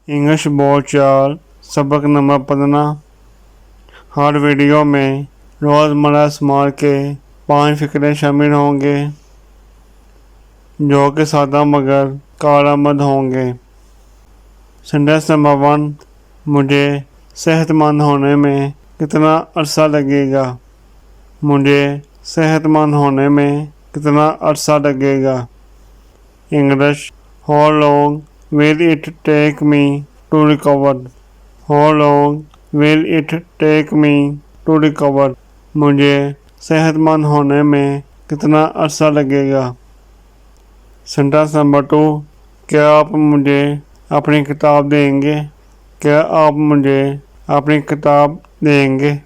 English बोल चाल सबक नंबर 15। हर वीडियो में रोज़मर्रा इस्तेमाल के 5 फ़िक्रे शामिल होंगे जो कि सादा मगर कारआमद होंगे। सेंटेंस नंबर 1, मुझे सेहतमंद होने में कितना अरसा लगेगा। मुझे सेहतमंद होने में कितना अरसा लगेगा। English, how long will it take me to recover? How long will it take me to recover? मुझे सेहतमंद होने में कितना अरसा लगेगा। सेंटेंस नंबर 2, क्या आप मुझे अपनी किताब देंगे। क्या आप मुझे अपनी किताब देंगे।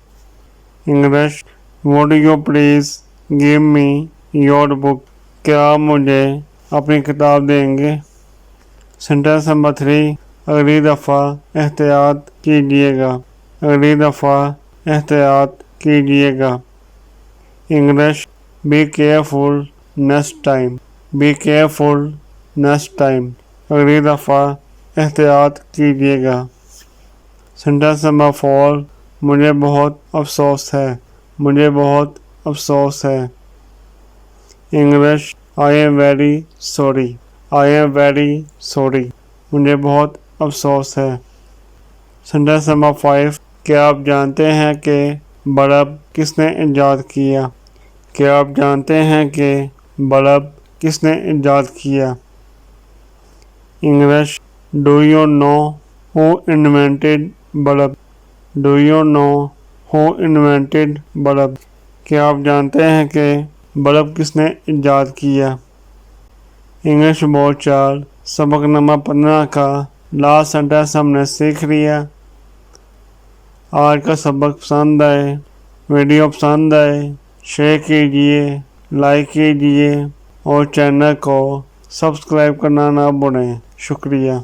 English, would you please give me your book? क्या आप मुझे अपनी किताब देंगे। सेंटेंस नंबर 3, अगली दफ़ा एहतियात कीजिएगा। अगली दफ़ा एहतियात कीजिएगा। English, be careful next time. Be careful next time. अगली दफ़ा एहतियात कीजिएगा। सेंटेंस नंबर 4, मुझे बहुत अफसोस है। मुझे बहुत अफसोस है। English, I am very sorry. I am very sorry. मुझे बहुत अफसोस है। सेंटेंस नंबर 5, क्या आप जानते हैं कि बल्ब किसने ईजाद किया। क्या आप जानते हैं कि बल्ब किसने ईजाद किया। English, do you know who invented bulb. Do you know who invented bulb. क्या आप जानते हैं कि बल्ब किसने ईजाद किया। इंग्लिश बोल चाल सबक नंबर 15 का लास्ट सेंटेंस हमने सीख लिया। आज का सबक पसंद आए, वीडियो पसंद आए, शेयर कीजिए, लाइक कीजिए और चैनल को सब्सक्राइब करना ना भूलें। शुक्रिया।